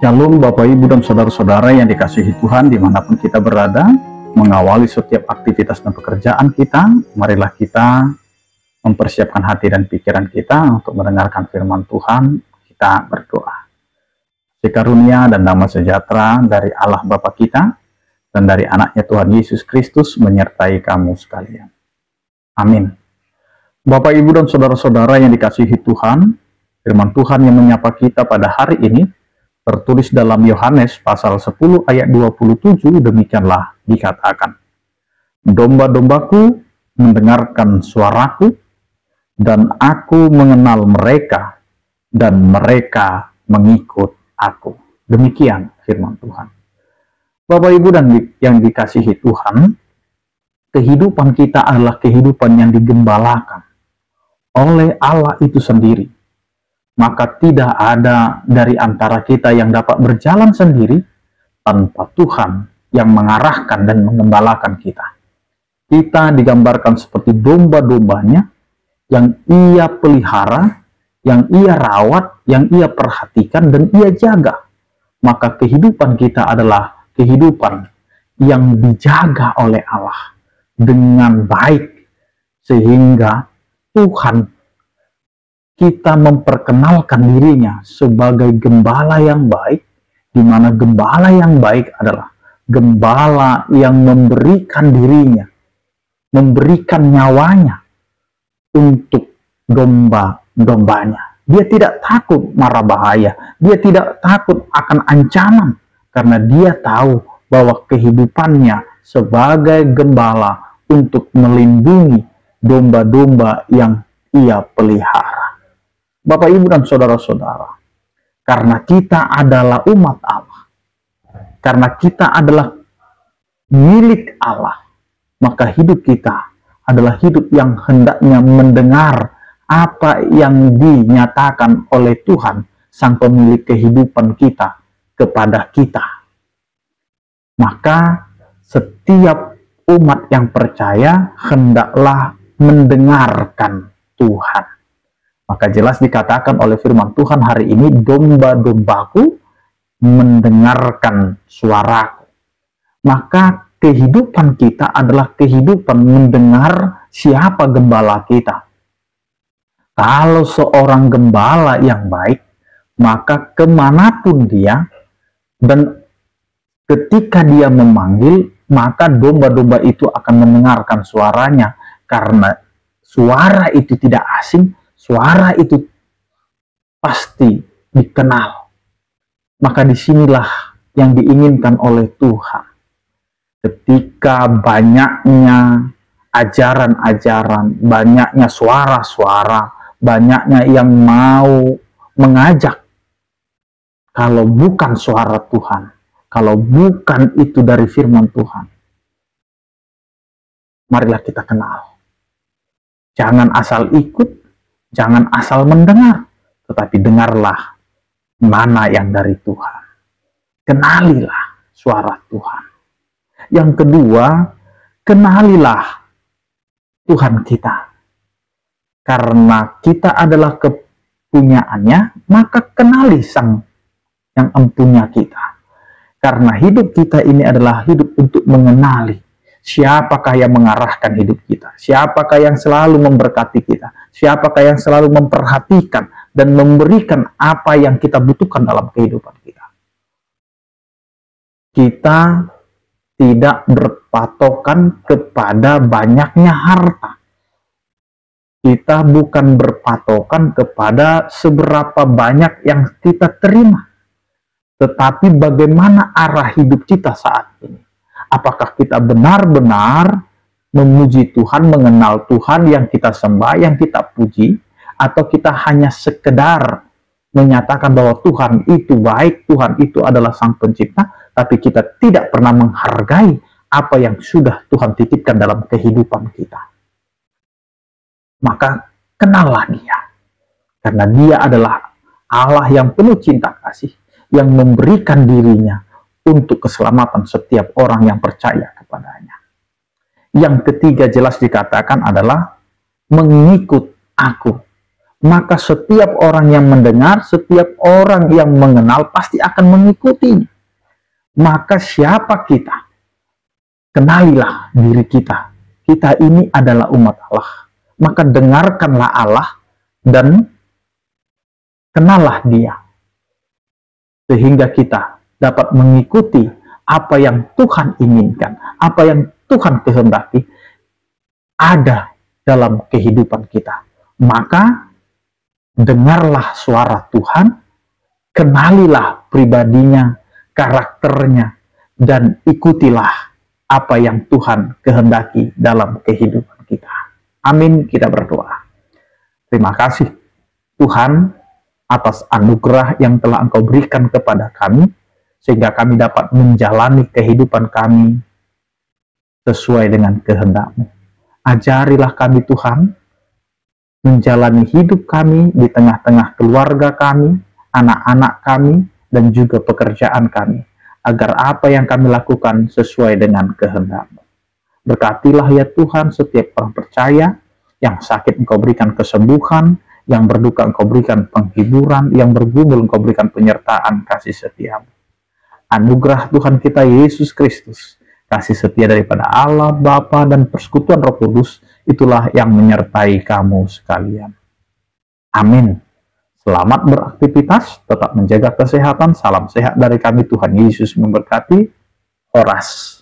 Shalom Bapak Ibu dan Saudara-saudara yang dikasihi Tuhan dimanapun kita berada. Mengawali setiap aktivitas dan pekerjaan kita, marilah kita mempersiapkan hati dan pikiran kita untuk mendengarkan firman Tuhan. Kita berdoa. Karunia dan damai sejahtera dari Allah Bapa kita dan dari anaknya Tuhan Yesus Kristus menyertai kamu sekalian. Amin. Bapak Ibu dan Saudara-saudara yang dikasihi Tuhan, firman Tuhan yang menyapa kita pada hari ini tertulis dalam Yohanes pasal 10 ayat 27, demikianlah dikatakan, "Domba-dombaku mendengarkan suaraku, dan aku mengenal mereka, dan mereka mengikut aku." Demikian firman Tuhan. Bapak Ibu dan yang dikasihi Tuhan, kehidupan kita adalah kehidupan yang digembalakan oleh Allah itu sendiri. Maka tidak ada dari antara kita yang dapat berjalan sendiri tanpa Tuhan yang mengarahkan dan mengembalakan kita. Kita digambarkan seperti domba-dombanya yang ia pelihara, yang ia rawat, yang ia perhatikan dan ia jaga. Maka kehidupan kita adalah kehidupan yang dijaga oleh Allah dengan baik, sehingga Tuhan kita memperkenalkan dirinya sebagai gembala yang baik, di mana gembala yang baik adalah gembala yang memberikan dirinya, memberikan nyawanya untuk domba-dombanya. Dia tidak takut mara bahaya, dia tidak takut akan ancaman, karena dia tahu bahwa kehidupannya sebagai gembala untuk melindungi domba-domba yang ia pelihara. Bapak, Ibu, dan Saudara-saudara, karena kita adalah umat Allah, karena kita adalah milik Allah, maka hidup kita adalah hidup yang hendaknya mendengar apa yang dinyatakan oleh Tuhan, Sang Pemilik kehidupan kita, kepada kita. Maka setiap umat yang percaya hendaklah mendengarkan Tuhan. Maka jelas dikatakan oleh firman Tuhan hari ini, domba-dombaku mendengarkan suaraku. Maka kehidupan kita adalah kehidupan mendengar siapa gembala kita. Kalau seorang gembala yang baik, maka kemanapun dia, dan ketika dia memanggil, maka domba-domba itu akan mendengarkan suaranya, karena suara itu tidak asing, suara itu pasti dikenal. Maka disinilah yang diinginkan oleh Tuhan. Ketika banyaknya ajaran-ajaran, banyaknya suara-suara, banyaknya yang mau mengajak, kalau bukan suara Tuhan, kalau bukan itu dari firman Tuhan, marilah kita kenal. Jangan asal ikut, jangan asal mendengar, tetapi dengarlah mana yang dari Tuhan. Kenalilah suara Tuhan. Yang kedua, kenalilah Tuhan kita. Karena kita adalah kepunyaannya, maka kenali Sang yang empunya kita. Karena hidup kita ini adalah hidup untuk mengenali siapakah yang mengarahkan hidup kita, siapakah yang selalu memberkati kita, siapakah yang selalu memperhatikan dan memberikan apa yang kita butuhkan dalam kehidupan kita. Kita tidak berpatokan kepada banyaknya harta. Kita bukan berpatokan kepada seberapa banyak yang kita terima, tetapi bagaimana arah hidup kita saat ini. Apakah kita benar-benar memuji Tuhan, mengenal Tuhan yang kita sembah, yang kita puji, atau kita hanya sekedar menyatakan bahwa Tuhan itu baik, Tuhan itu adalah Sang Pencipta, tapi kita tidak pernah menghargai apa yang sudah Tuhan titipkan dalam kehidupan kita. Maka kenallah Dia, karena Dia adalah Allah yang penuh cinta kasih, yang memberikan dirinya untuk keselamatan setiap orang yang percaya kepadanya. Yang ketiga jelas dikatakan adalah mengikut aku. maka setiap orang yang mendengar, setiap orang yang mengenal pasti akan mengikutinya. Maka siapa kita? Kenalilah diri kita. Kita ini adalah umat Allah. Maka dengarkanlah Allah dan kenallah Dia. Sehingga kita dapat mengikuti apa yang Tuhan inginkan, apa yang Tuhan kehendaki ada dalam kehidupan kita. Maka dengarlah suara Tuhan, kenalilah pribadinya, karakternya, dan ikutilah apa yang Tuhan kehendaki dalam kehidupan kita. Amin, kita berdoa. Terima kasih Tuhan atas anugerah yang telah Engkau berikan kepada kami, sehingga kami dapat menjalani kehidupan kami sesuai dengan kehendak-Mu. Ajarilah kami Tuhan, menjalani hidup kami di tengah-tengah keluarga kami, anak-anak kami, dan juga pekerjaan kami, agar apa yang kami lakukan sesuai dengan kehendak-Mu. Berkatilah ya Tuhan setiap orang percaya, yang sakit Engkau berikan kesembuhan, yang berduka Engkau berikan penghiburan, yang bergumul Engkau berikan penyertaan kasih setia-Mu. Anugerah Tuhan kita Yesus Kristus, kasih setia daripada Allah Bapa dan persekutuan Roh Kudus, itulah yang menyertai kamu sekalian. Amin. Selamat beraktivitas, tetap menjaga kesehatan. Salam sehat dari kami, Tuhan Yesus memberkati. Horas.